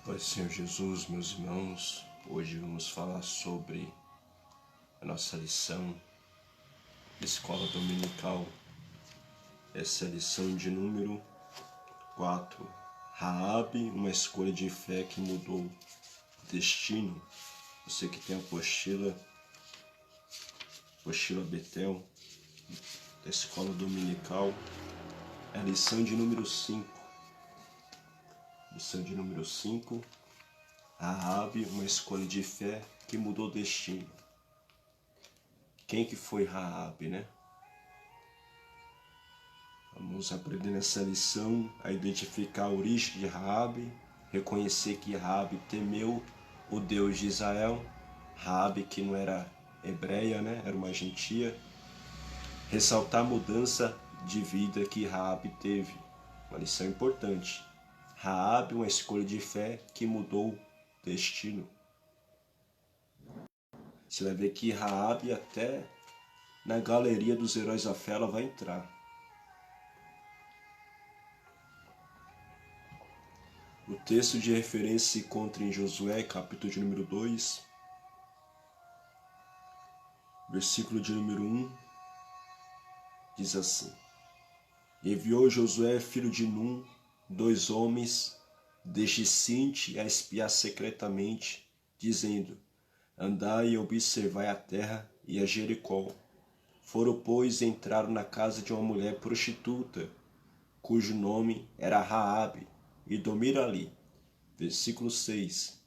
Pai Senhor Jesus, meus irmãos, hoje vamos falar sobre a nossa lição de escola dominical. Essa é a lição de número 4. Raabe, uma escolha de fé que mudou o destino. Você que tem a apostila Betel, da escola dominical, é a lição de número 5. Lição de número 5, Raabe, uma escolha de fé que mudou o destino. Quem que foi Raabe, né? Vamos aprender nessa lição a identificar a origem de Raabe, reconhecer que Raabe temeu o Deus de Israel, Raabe que não era hebreia, né? Era uma gentia. Ressaltar a mudança de vida que Raabe teve, uma lição importante. Raabe, uma escolha de fé que mudou o destino. Você vai ver que Raabe até na galeria dos heróis da fé ela vai entrar. O texto de referência se encontra em Josué, capítulo de número 2, versículo de número 1, diz assim: Enviou Josué, filho de Num, 2 homens desde Sinte a espiar secretamente, dizendo: Andai e observai a terra e a Jericó. Foram, pois, e entraram na casa de uma mulher prostituta, cujo nome era Raabe, e dormiram ali. Versículo 6.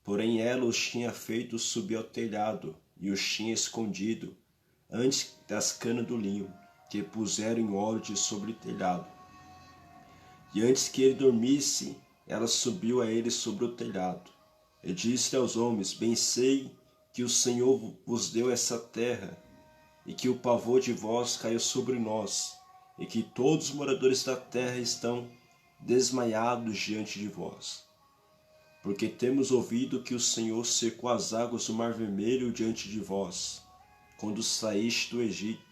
Porém ela os tinha feito subir ao telhado, e os tinha escondido antes das canas do linho, que puseram em óleo sobre o telhado. E antes que ele dormisse, ela subiu a ele sobre o telhado. E disse aos homens: Bem sei que o Senhor vos deu essa terra, e que o pavor de vós caiu sobre nós, e que todos os moradores da terra estão desmaiados diante de vós. Porque temos ouvido que o Senhor secou as águas do Mar Vermelho diante de vós, quando saíste do Egito,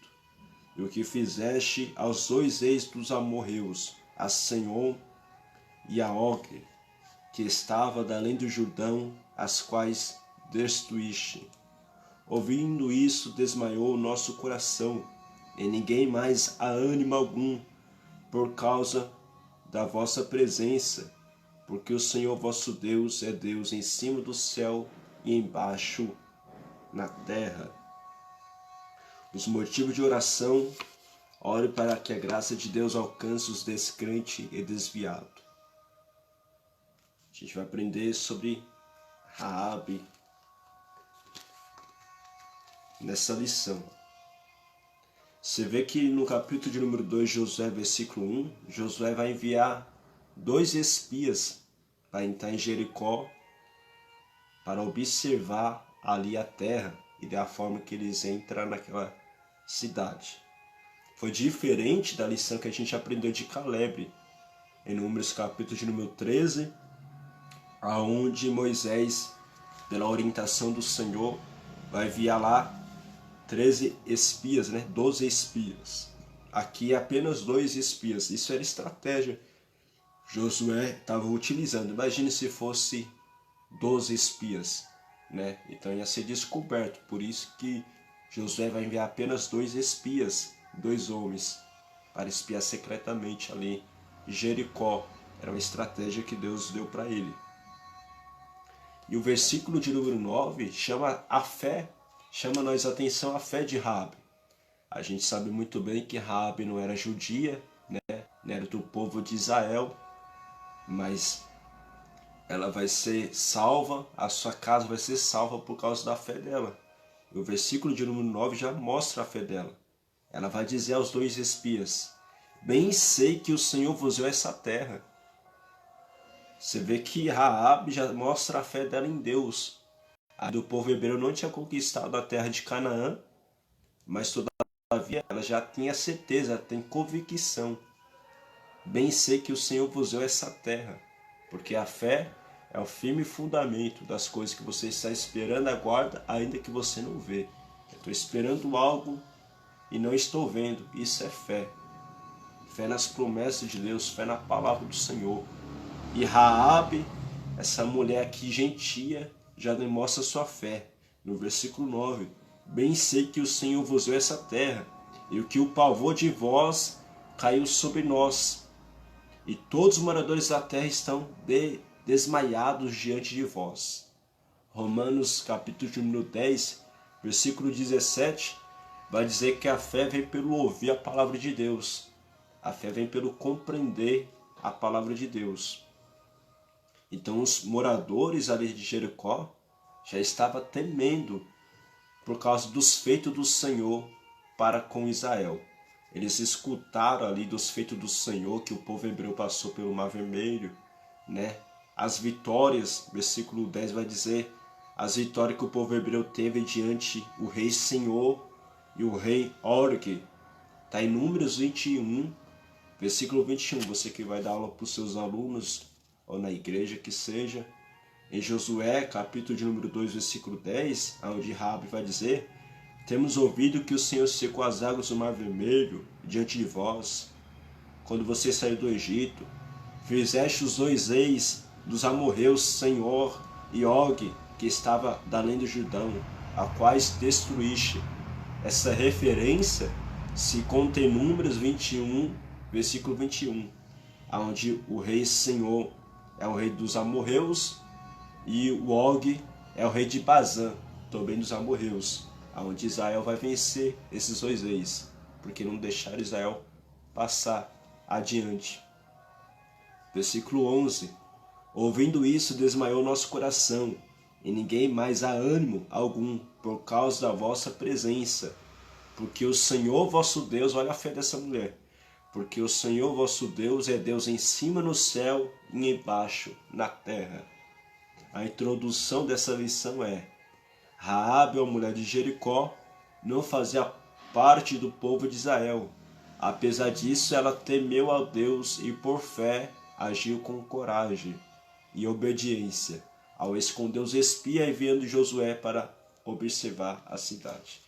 e o que fizeste aos 2 reis dos amorreus, a Senhor e a Og, que estava da além do Jordão, as quais destruíste. Ouvindo isso, desmaiou o nosso coração, e ninguém mais há ânimo algum, por causa da vossa presença, porque o Senhor vosso Deus é Deus em cima do céu e embaixo na terra. Os motivos de oração: ore para que a graça de Deus alcance os descrentes e desviados. A gente vai aprender sobre Raabe nessa lição. Você vê que no capítulo de número 2, Josué, versículo 1, Josué vai enviar 2 espias para entrar em Jericó, para observar ali a terra e da forma que eles entram naquela cidade. Foi diferente da lição que a gente aprendeu de Caleb, em Números capítulo de número 13, aonde Moisés, pela orientação do Senhor, vai enviar lá 13 espias, 12 espias. Aqui é apenas 2 espias. Isso era estratégia. Josué estava utilizando. Imagine se fosse 12 espias, Então ia ser descoberto. Por isso que Josué vai enviar apenas 2 espias, 2 homens, para espiar secretamente ali Jericó. Era uma estratégia que Deus deu para ele. E o versículo de número 9 chama nós a atenção a fé de Raabe. A gente sabe muito bem que Raabe não era judia, não era do povo de Israel, mas ela vai ser salva, a sua casa vai ser salva por causa da fé dela. E o versículo de número 9 já mostra a fé dela. Ela vai dizer aos 2 espias: Bem sei que o Senhor vos deu essa terra. Você vê que Raabe já mostra a fé dela em Deus. A do povo hebreu não tinha conquistado a terra de Canaã, mas todavia ela já tinha certeza, tem convicção. Bem sei que o Senhor vos deu essa terra, porque a fé é o firme fundamento das coisas que você está esperando, aguarda, ainda que você não vê. Eu estou esperando algo e não estou vendo. Isso é fé. Fé nas promessas de Deus, fé na palavra do Senhor. E Raabe essa mulher aqui gentia já demonstra sua fé. No versículo 9: bem sei que o Senhor vos deu essa terra, e que o pavor de vós caiu sobre nós, e todos os moradores da terra estão desmaiados diante de vós. Romanos capítulo número 10, versículo 17, vai dizer que a fé vem pelo ouvir a palavra de Deus. A fé vem pelo compreender a palavra de Deus. Então os moradores ali de Jericó já estavam temendo por causa dos feitos do Senhor para com Israel. Eles escutaram ali dos feitos do Senhor, que o povo hebreu passou pelo Mar Vermelho, né? As vitórias, versículo 10 vai dizer, as vitórias que o povo hebreu teve diante o rei Senhor e o rei Og. Está em Números 21, versículo 21. Você que vai dar aula para os seus alunos, ou na igreja que seja. Em Josué, capítulo de número 2, versículo 10, onde Raabe vai dizer: temos ouvido que o Senhor secou as águas do Mar Vermelho diante de vós, quando você saiu do Egito. Fizeste os 2 reis dos amorreus, Senhor e Og, que estava da além do Jordão, a quais destruíste. Essa referência se conta em Números 21, versículo 21, onde o rei Senhor é o rei dos amorreus e o Og é o rei de Bazã, também dos amorreus, onde Israel vai vencer esses 2 reis, porque não deixaram Israel passar adiante. Versículo 11: ouvindo isso, desmaiou nosso coração, e ninguém mais há ânimo algum por causa da vossa presença, porque o Senhor vosso Deus, olha a fé dessa mulher, porque o Senhor vosso Deus é Deus em cima no céu e embaixo na terra. A introdução dessa lição é: Raabe, a mulher de Jericó, não fazia parte do povo de Israel. Apesar disso, ela temeu ao Deus e por fé agiu com coragem e obediência, ao esconder os espias enviando Josué para observar a cidade.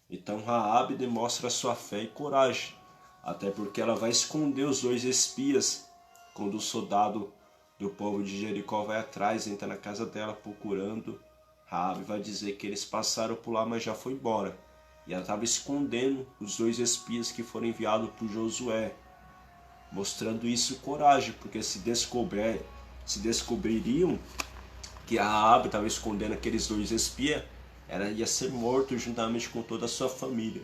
Então Raabe demonstra sua fé e coragem, até porque ela vai esconder os 2 espias quando o soldado do povo de Jericó vai atrás, entra na casa dela procurando. Raabe vai dizer que eles passaram por lá, mas já foi embora. E ela estava escondendo os 2 espias que foram enviados por Josué, mostrando isso coragem, porque se descobririam que a Raabe estava escondendo aqueles 2 espias, ela ia ser morta juntamente com toda a sua família.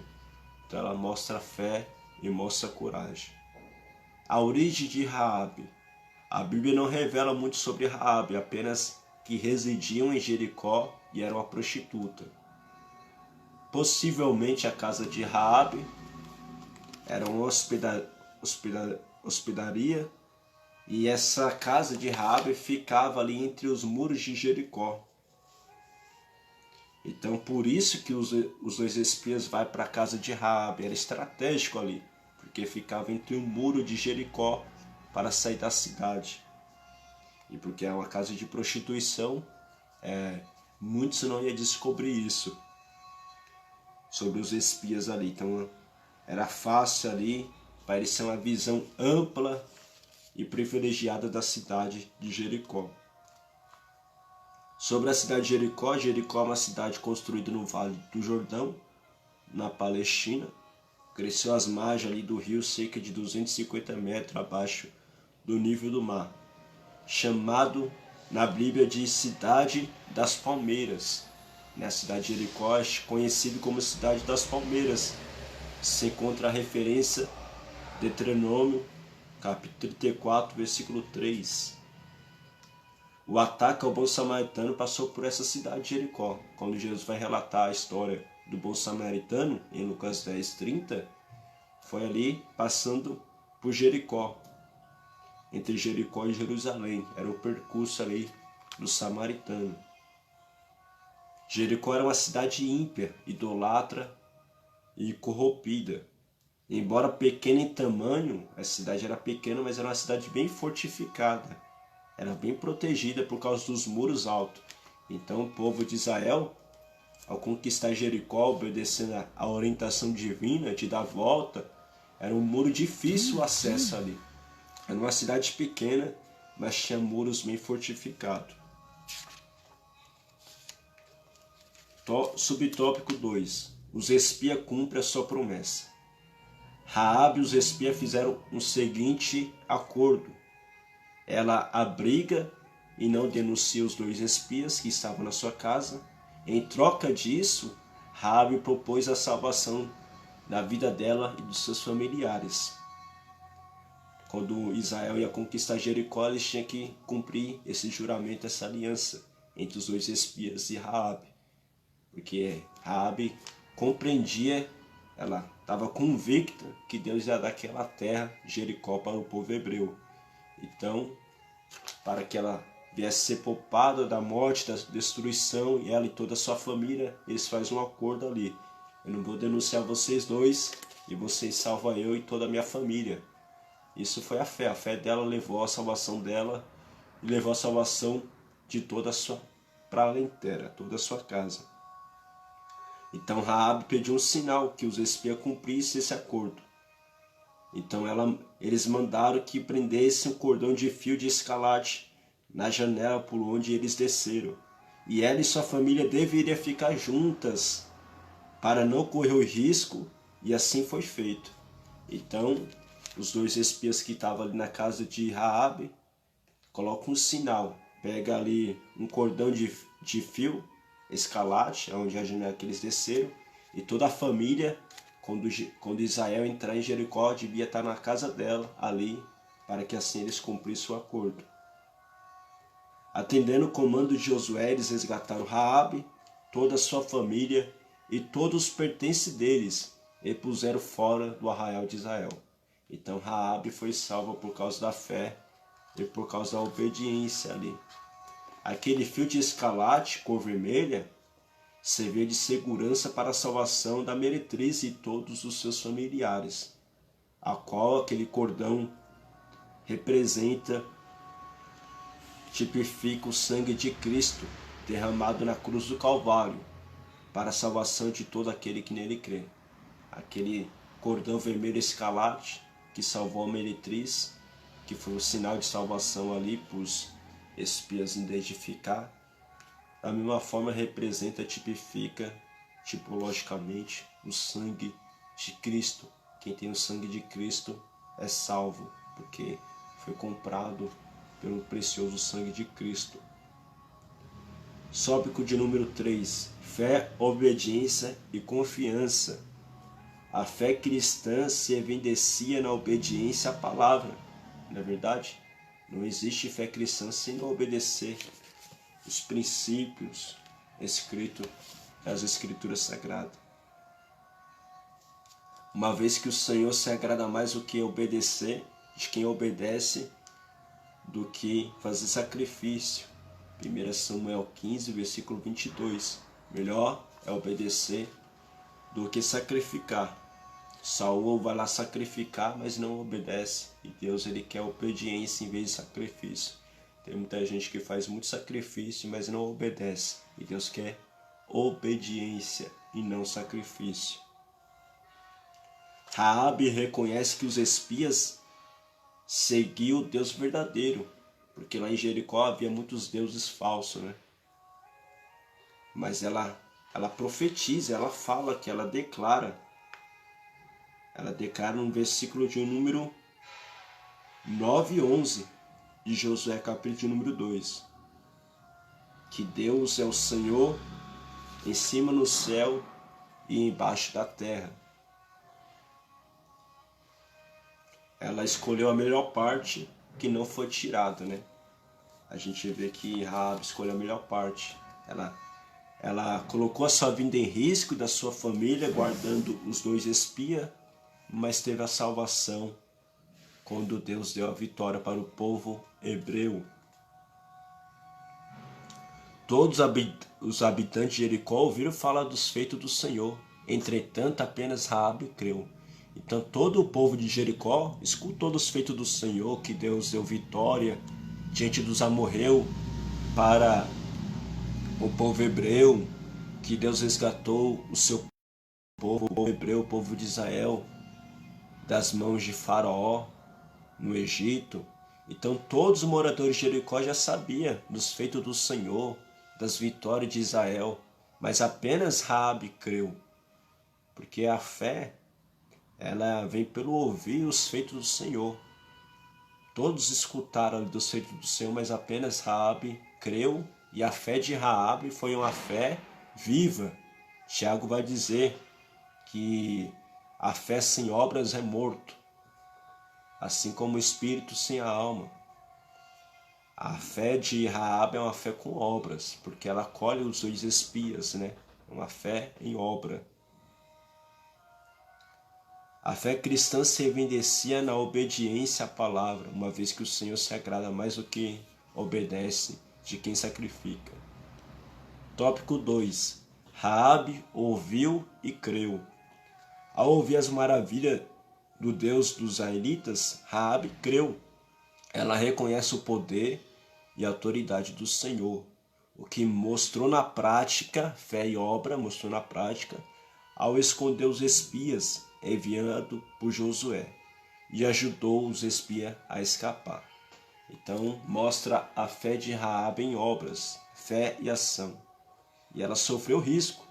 Então ela mostra fé e mostra coragem. A origem de Raabe. A Bíblia não revela muito sobre Raabe, apenas que residiam em Jericó e era uma prostituta. Possivelmente a casa de Raabe era uma hospedaria, e essa casa de Raabe ficava ali entre os muros de Jericó. Então por isso que os 2 espias vão para a casa de Raabe, era estratégico ali, porque ficava entre o muro de Jericó para sair da cidade. E porque é uma casa de prostituição, muitos não iam descobrir isso sobre os espias ali. Então era fácil ali para eles ter uma visão ampla e privilegiada da cidade de Jericó. Sobre a cidade de Jericó, Jericó é uma cidade construída no Vale do Jordão, na Palestina. Cresceu às margens ali do rio, cerca de 250 metros abaixo do nível do mar. Chamado na Bíblia de Cidade das Palmeiras. A cidade de Jericó é conhecida como Cidade das Palmeiras. Se encontra a referência de Deuteronômio, capítulo 34, versículo 3. O ataque ao bom samaritano passou por essa cidade de Jericó. Quando Jesus vai relatar a história do bom samaritano, em Lucas 10:30, foi ali passando por Jericó. Entre Jericó e Jerusalém. Era o percurso ali do samaritano. Jericó era uma cidade ímpia, idolatra e corrompida. Embora pequena em tamanho, a cidade era pequena, mas era uma cidade bem fortificada. Era bem protegida por causa dos muros altos. Então o povo de Israel, ao conquistar Jericó, obedecendo a orientação divina de dar a volta, era um muro difícil o acesso ali. Era uma cidade pequena, mas tinha muros bem fortificados. Subtópico 2. Os espias cumprem a sua promessa. Raabe e os espias fizeram um seguinte acordo. Ela abriga e não denuncia os 2 espias que estavam na sua casa. Em troca disso, Raabe propôs a salvação da vida dela e dos seus familiares. Quando Israel ia conquistar Jericó, eles tinham que cumprir esse juramento, essa aliança entre os 2 espias e Raabe. Porque Raabe compreendia, ela estava convicta que Deus ia dar aquela terra, Jericó, para o povo hebreu. Então, para que ela viesse ser poupada da morte, da destruição, e ela e toda a sua família, eles fazem um acordo ali. Eu não vou denunciar vocês 2, e vocês salvam eu e toda a minha família. Isso foi a fé dela levou a salvação dela, e levou a salvação de toda a sua parentela, toda a sua casa. Então Raabe pediu um sinal que os espias cumprissem esse acordo. Então eles mandaram que prendessem um cordão de fio de escarlate na janela por onde eles desceram. E ela e sua família deveriam ficar juntas para não correr o risco, e assim foi feito. Então os 2 espias que estavam ali na casa de Raabe colocam um sinal, pega ali um cordão de fio escarlate, onde a janela que eles desceram, e toda a família, quando Israel entrar em Jericó, devia estar na casa dela, ali, para que assim eles cumprissem o acordo. Atendendo o comando de Josué, eles resgataram Raabe, toda a sua família e todos os pertences deles, e puseram fora do arraial de Israel. Então Raabe foi salva por causa da fé e por causa da obediência ali. Aquele fio de escarlate, cor vermelha, servia de segurança para a salvação da meretriz e todos os seus familiares, a qual aquele cordão representa, tipifica o sangue de Cristo derramado na cruz do Calvário para a salvação de todo aquele que nele crê. Aquele cordão vermelho escarlate que salvou a meretriz, que foi um sinal de salvação ali para os espias identificar, da mesma forma representa, tipifica, tipologicamente, o sangue de Cristo. Quem tem o sangue de Cristo é salvo, porque foi comprado pelo precioso sangue de Cristo. Tópico de número 3. Fé, obediência e confiança. A fé cristã se evidencia na obediência à palavra. Não é verdade? Não existe fé cristã sem obedecer os princípios escritos nas Escrituras Sagradas. Uma vez que o Senhor se agrada mais do que obedecer, de quem obedece, do que fazer sacrifício. 1 Samuel 15, versículo 22. Melhor é obedecer do que sacrificar. Saul vai lá sacrificar, mas não obedece. E Deus, ele quer obediência em vez de sacrifício. Tem muita gente que faz muito sacrifício, mas não obedece. E Deus quer obediência e não sacrifício. Raabe reconhece que os espias seguiam o Deus verdadeiro, porque lá em Jericó havia muitos deuses falsos, né? Mas ela profetiza, ela fala, que ela declara no versículo de número 9 e 11 de Josué, capítulo número 2, que Deus é o Senhor em cima no céu e embaixo da terra. Ela escolheu a melhor parte, que não foi tirada, né? A gente vê que Raabe escolheu a melhor parte. Ela colocou a sua vida em risco, da sua família, guardando os 2 espias, mas teve a salvação quando Deus deu a vitória para o povo hebreu. Todos os habitantes de Jericó ouviram falar dos feitos do Senhor. Entretanto, apenas Raabe creu. Então todo o povo de Jericó escutou dos feitos do Senhor, que Deus deu vitória diante dos amorreus para o povo hebreu, que Deus resgatou o seu povo, o povo hebreu, o povo de Israel, das mãos de Faraó no Egito. Então todos os moradores de Jericó já sabiam dos feitos do Senhor, das vitórias de Israel, mas apenas Raabe creu, porque a fé, ela vem pelo ouvir os feitos do Senhor. Todos escutaram dos feitos do Senhor, mas apenas Raabe creu, e a fé de Raabe foi uma fé viva. Tiago vai dizer que a fé sem obras é morto, assim como o espírito sem a alma. A fé de Raabe é uma fé com obras, porque ela acolhe os dois espias, né? Uma fé em obra. A fé cristã se evidencia na obediência à palavra, uma vez que o Senhor se agrada mais do que obedece de quem sacrifica. Tópico 2. Raabe ouviu e creu. Ao ouvir as maravilhas do Deus dos israelitas, Raabe creu. Ela reconhece o poder e a autoridade do Senhor, o que mostrou na prática, fé e obra, mostrou na prática, ao esconder os espias enviado por Josué, e ajudou os espias a escapar. Então mostra a fé de Raabe em obras, fé e ação. E ela sofreu risco,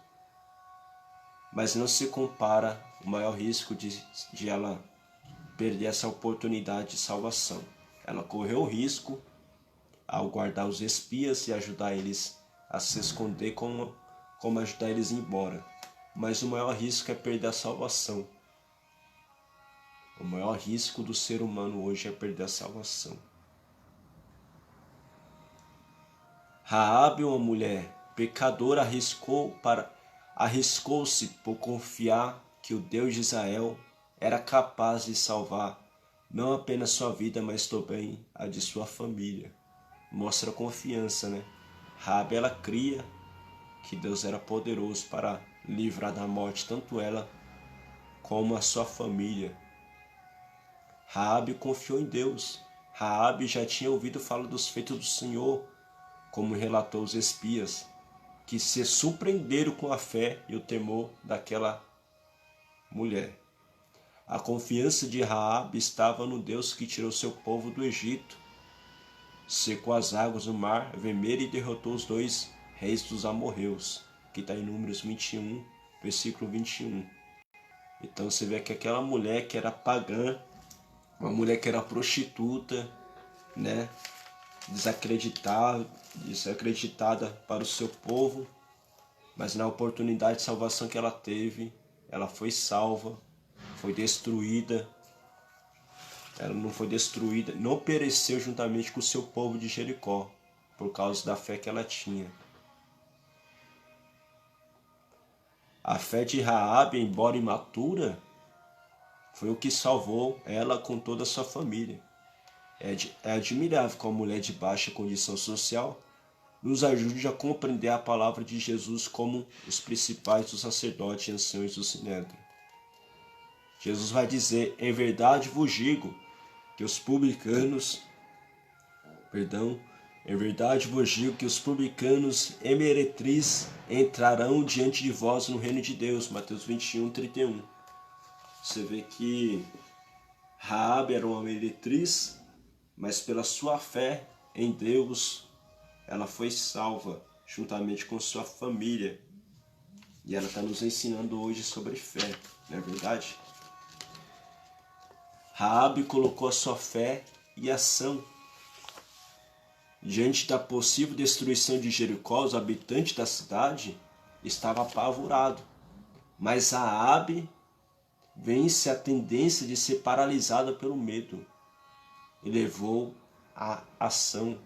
mas não se compara o maior risco de ela perder essa oportunidade de salvação. Ela correu o risco ao guardar os espias e ajudar eles a se esconder, como ajudar eles a ir embora. Mas o maior risco é perder a salvação. O maior risco do ser humano hoje é perder a salvação. Raabe, uma mulher pecadora, arriscou-se por confiar que o Deus de Israel era capaz de salvar não apenas sua vida, mas também a de sua família. Mostra confiança, né? Raabe, ela cria que Deus era poderoso para livrar da morte tanto ela como a sua família. Raabe confiou em Deus. Raabe já tinha ouvido falar dos feitos do Senhor, como relatou os espias, que se surpreenderam com a fé e o temor daquela mulher. A confiança de Raabe estava no Deus que tirou seu povo do Egito, secou as águas do mar vermelho e derrotou os 2 reis dos amorreus, que está em Números 21, versículo 21. Então você vê que aquela mulher que era pagã, uma mulher que era prostituta, né, desacreditada para o seu povo, mas na oportunidade de salvação que ela teve, ela foi salva, foi destruída. Ela não foi destruída, não pereceu juntamente com o seu povo de Jericó, por causa da fé que ela tinha. A fé de Raabe, embora imatura, foi o que salvou ela com toda a sua família. É admirável como a mulher de baixa condição social nos ajude a compreender a palavra de Jesus como os principais dos sacerdotes e anciões do Sinédrio. Jesus vai dizer: em verdade vos digo que os publicanos e meretrizes entrarão diante de vós no reino de Deus. Mateus 21, 31. Você vê que Raabe era uma meretriz, mas pela sua fé em Deus, ela foi salva, juntamente com sua família. E ela está nos ensinando hoje sobre fé, não é verdade? Raabe colocou a sua fé e ação. Diante da possível destruição de Jericó, os habitantes da cidade estavam apavorados. Mas Raabe vence a tendência de ser paralisada pelo medo e levou a ação.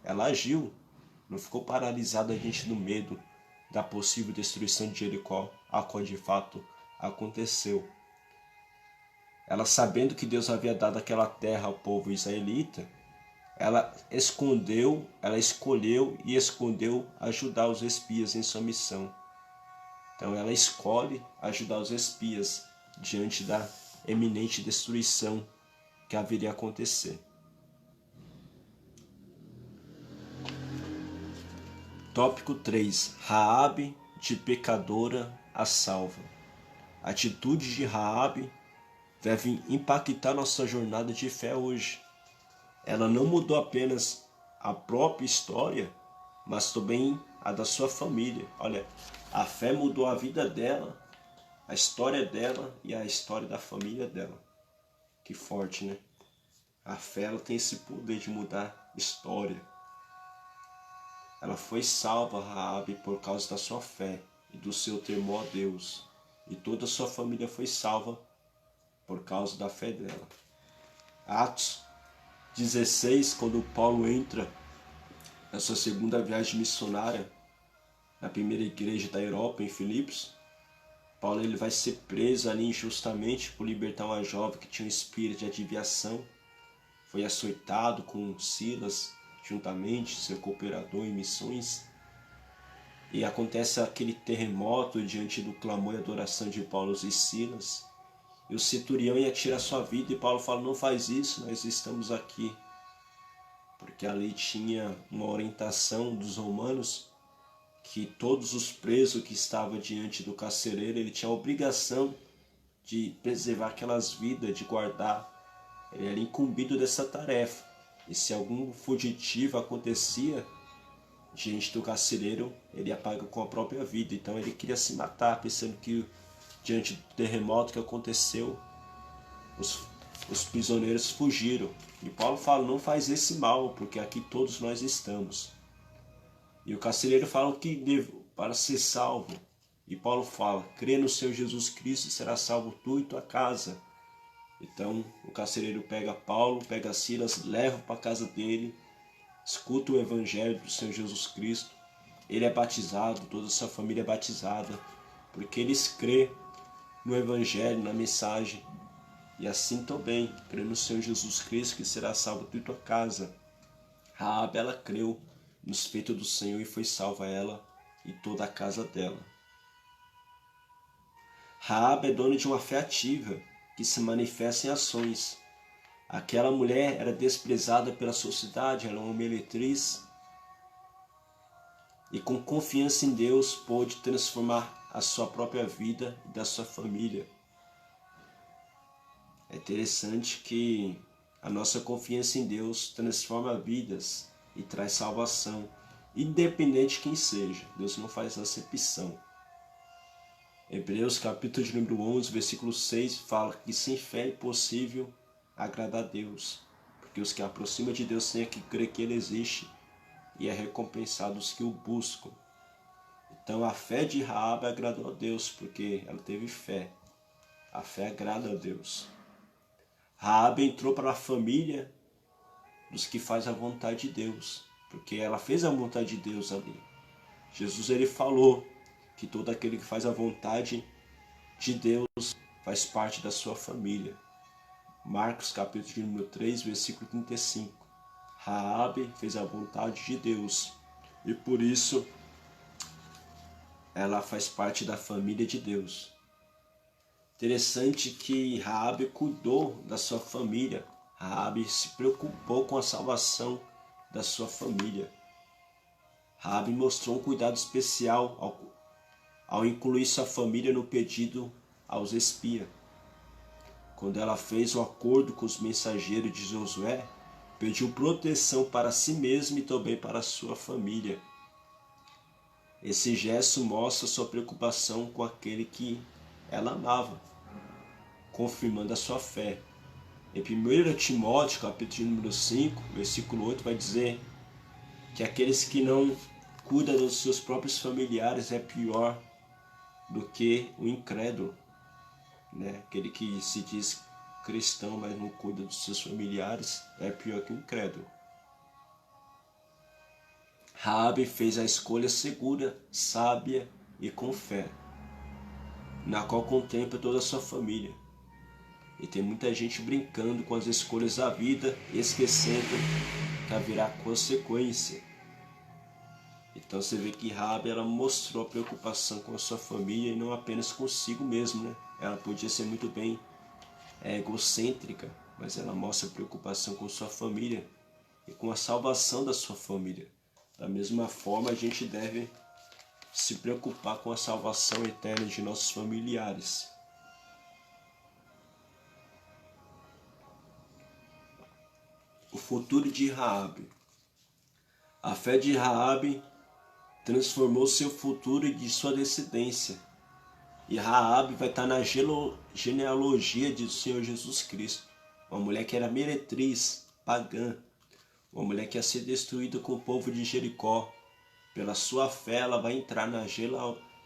Ela agiu, não ficou paralisada diante do medo da possível destruição de Jericó, a qual de fato aconteceu. Ela, sabendo que Deus havia dado aquela terra ao povo israelita, ela escolheu e escondeu ajudar os espias em sua missão. Então ela escolhe ajudar os espias diante da eminente destruição que haveria a acontecer. Tópico 3. Raabe, de pecadora a salva. A atitude de Raabe deve impactar nossa jornada de fé hoje. ela não mudou apenas a própria história, mas também a da sua família. Olha, a fé mudou a vida dela, a história dela e a história da família dela. Que forte, né? A fé, ela tem esse poder de mudar história. Ela foi salva, Raabe, por causa da sua fé e do seu temor a Deus. E toda a sua família foi salva por causa da fé dela. Atos 16, quando Paulo entra na sua segunda viagem missionária, na primeira igreja da Europa, em Filipos, Paulo ele vai ser preso ali injustamente por libertar uma jovem que tinha um espírito de adivinhação. Foi açoitado com Silas, juntamente, seu cooperador em missões. E acontece aquele terremoto diante do clamor e adoração de Paulo e Silas. E o centurião ia tirar sua vida e Paulo fala, não faz isso, nós estamos aqui. Porque ali tinha uma orientação dos romanos que todos os presos que estavam diante do carcereiro, ele tinha a obrigação de preservar aquelas vidas, de guardar. Ele era incumbido dessa tarefa. E se algum fugitivo acontecia diante do carcereiro, ele ia pagar com a própria vida. Então ele queria se matar, pensando que diante do terremoto que aconteceu, os prisioneiros fugiram. E Paulo fala, não faz esse mal, porque aqui todos nós estamos. E o carcereiro fala o que devo para ser salvo. E Paulo fala, crê no Senhor Jesus Cristo e será salvo tu e tua casa. Então o carcereiro pega Paulo, pega Silas, leva para a casa dele, escuta o evangelho do Senhor Jesus Cristo. Ele é batizado, toda a sua família é batizada, porque eles crê no evangelho, na mensagem. E assim também, crê no Senhor Jesus Cristo que será salvo tu e tua casa. Raabe, ela creu nos feitos do Senhor e foi salva ela e toda a casa dela. Raabe é dona de uma fé ativa, que se manifesta em ações. Aquela mulher era desprezada pela sociedade, era uma meretriz, e com confiança em Deus pôde transformar a sua própria vida e da sua família. É interessante que a nossa confiança em Deus transforma vidas e traz salvação, independente de quem seja. Deus não faz acepção. Hebreus capítulo de número 11, versículo 6 fala que sem fé é impossível agradar a Deus, porque os que aproximam de Deus têm que crer que Ele existe e é recompensado os que o buscam. Então a fé de Raabe agradou a Deus, porque ela teve fé. A fé agrada a Deus. Raabe entrou para a família dos que fazem a vontade de Deus, porque ela fez a vontade de Deus ali. Jesus ele falou que todo aquele que faz a vontade de Deus faz parte da sua família. Marcos capítulo de número 3, versículo 35. Raabe fez a vontade de Deus e por isso ela faz parte da família de Deus. Interessante que Raabe cuidou da sua família. Raabe se preocupou com a salvação da sua família. Raabe mostrou um cuidado especial ao incluir sua família no pedido aos espias. Quando ela fez um acordo com os mensageiros de Josué, pediu proteção para si mesma e também para sua família. Esse gesto mostra sua preocupação com aquele que ela amava, confirmando a sua fé. Em 1 Timóteo, capítulo número 5, versículo 8, vai dizer que aqueles que não cuidam dos seus próprios familiares é pior do que o incrédulo, né? Aquele que se diz cristão, mas não cuida dos seus familiares, é pior que o incrédulo. Raabe fez a escolha segura, sábia e com fé, na qual contempla toda a sua família. E tem muita gente brincando com as escolhas da vida e esquecendo que haverá consequência. Então você vê que Raabe ela mostrou a preocupação com a sua família e não apenas consigo mesmo, né? Ela podia ser muito bem egocêntrica, mas ela mostra preocupação com sua família e com a salvação da sua família. Da mesma forma, a gente deve se preocupar com a salvação eterna de nossos familiares. futuro de Raabe. A fé de Raabe transformou seu futuro e de sua descendência. E Raabe vai estar na genealogia do Senhor Jesus Cristo. Uma mulher que era meretriz, pagã. Uma mulher que ia ser destruída com o povo de Jericó. Pela sua fé, ela vai entrar na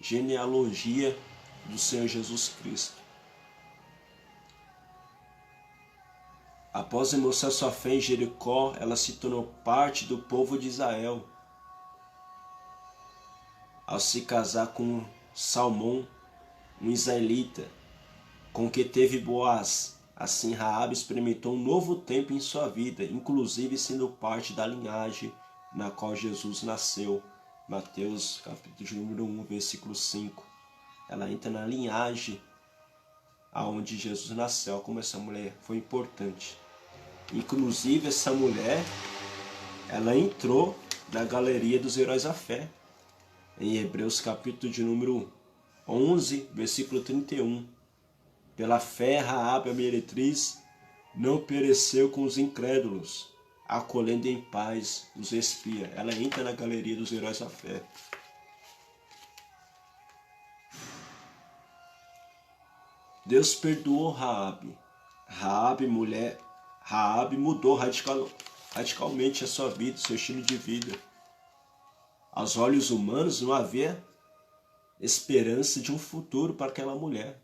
genealogia do Senhor Jesus Cristo. Após demonstrar sua fé em Jericó, ela se tornou parte do povo de Israel. Ao se casar com Salmão, um israelita, com que teve Boaz. Assim Raabe experimentou um novo tempo em sua vida, inclusive sendo parte da linhagem na qual Jesus nasceu. Mateus capítulo número 1, versículo 5. Ela entra na linhagem aonde Jesus nasceu. Como essa mulher foi importante. Inclusive essa mulher, ela entrou na galeria dos heróis da fé. Em Hebreus capítulo de número 11, versículo 31. Pela fé, Raabe, a meretriz, não pereceu com os incrédulos, acolhendo em paz os espias. Ela entra na galeria dos heróis da fé. Deus perdoou Raabe. Raabe mudou radicalmente a sua vida, seu estilo de vida. Aos olhos humanos não havia esperança de um futuro para aquela mulher.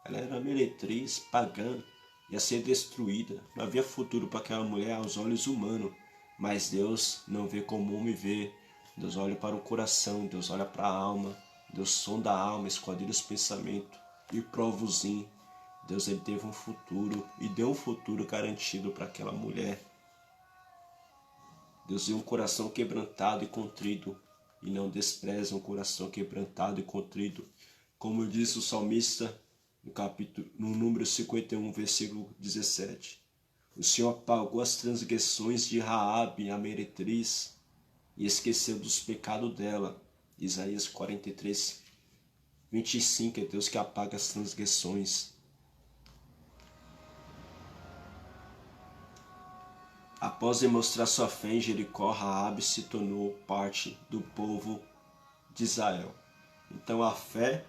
Ela era meretriz, pagã, ia ser destruída. Não havia futuro para aquela mulher aos olhos humanos. Mas Deus não vê como o homem vê. Deus olha para o coração, Deus olha para a alma. Deus sonda a alma, esquadrilha os pensamentos e prova os rim. Deus ele teve um futuro e deu um futuro garantido para aquela mulher. Deus deu um coração quebrantado e contrito e não despreza um coração quebrantado e contrito. Como disse o salmista no número 51, versículo 17. O Senhor apagou as transgressões de Raabe, a meretriz, e esqueceu dos pecados dela. Isaías 43, 25, é Deus que apaga as transgressões. Após demonstrar sua fé em Jericó, Raabe se tornou parte do povo de Israel. Então a fé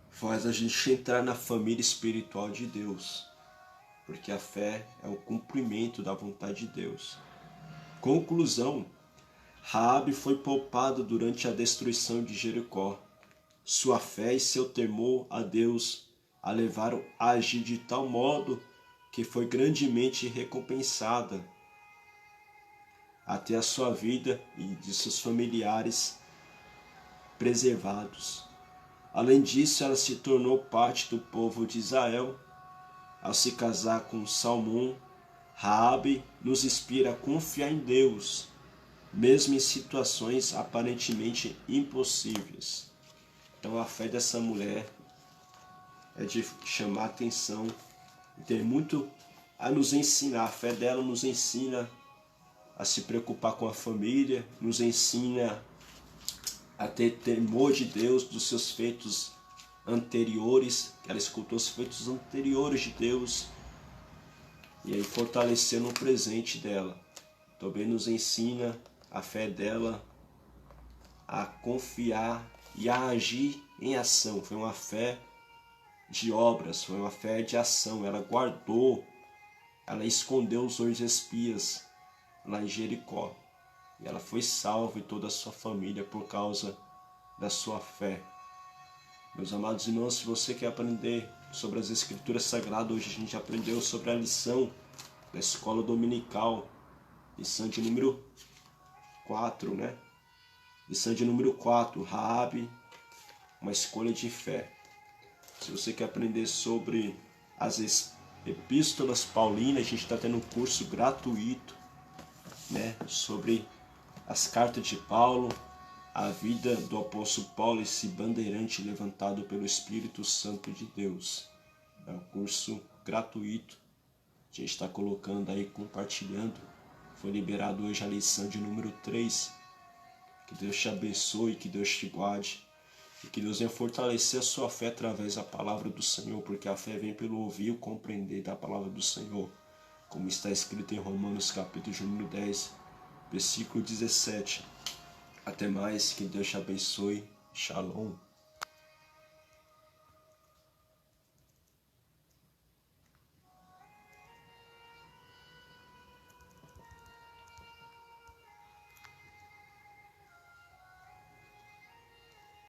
faz a gente entrar na família espiritual de Deus, porque a fé é o cumprimento da vontade de Deus. Conclusão: Raabe foi poupada durante a destruição de Jericó. Sua fé e seu temor a Deus a levaram a agir de tal modo que foi grandemente recompensada até a sua vida e de seus familiares preservados. Além disso, ela se tornou parte do povo de Israel. Ao se casar com Salmão, Raabe nos inspira a confiar em Deus, mesmo em situações aparentemente impossíveis. Então a fé dessa mulher é de chamar a atenção e tem muito a nos ensinar. A fé dela nos ensina a se preocupar com a família, nos ensina a ter temor de Deus, dos seus feitos anteriores, que ela escutou os feitos anteriores de Deus, e aí fortalecendo o presente dela. Também nos ensina a fé dela a confiar e a agir em ação. Foi uma fé de obras, foi uma fé de ação. Ela guardou, ela escondeu os 2 espias lá em Jericó. E ela foi salva e toda a sua família por causa da sua fé. Meus amados irmãos, se você quer aprender sobre as Escrituras Sagradas, hoje a gente aprendeu sobre a lição da escola dominical, lição de número 4, né? Lição de número 4, Raabe, uma escolha de fé. Se você quer aprender sobre as epístolas paulinas, a gente está tendo um curso gratuito, né, sobre as cartas de Paulo, a vida do apóstolo Paulo, esse bandeirante levantado pelo Espírito Santo de Deus. É um curso gratuito, a gente está colocando aí, compartilhando. Foi liberado hoje a lição de número 3. Que Deus te abençoe, que Deus te guarde, e que Deus venha fortalecer a sua fé através da palavra do Senhor, porque a fé vem pelo ouvir e compreender da palavra do Senhor. como está escrito em Romanos capítulo número 10, versículo 17. Até mais, que Deus te abençoe. Shalom.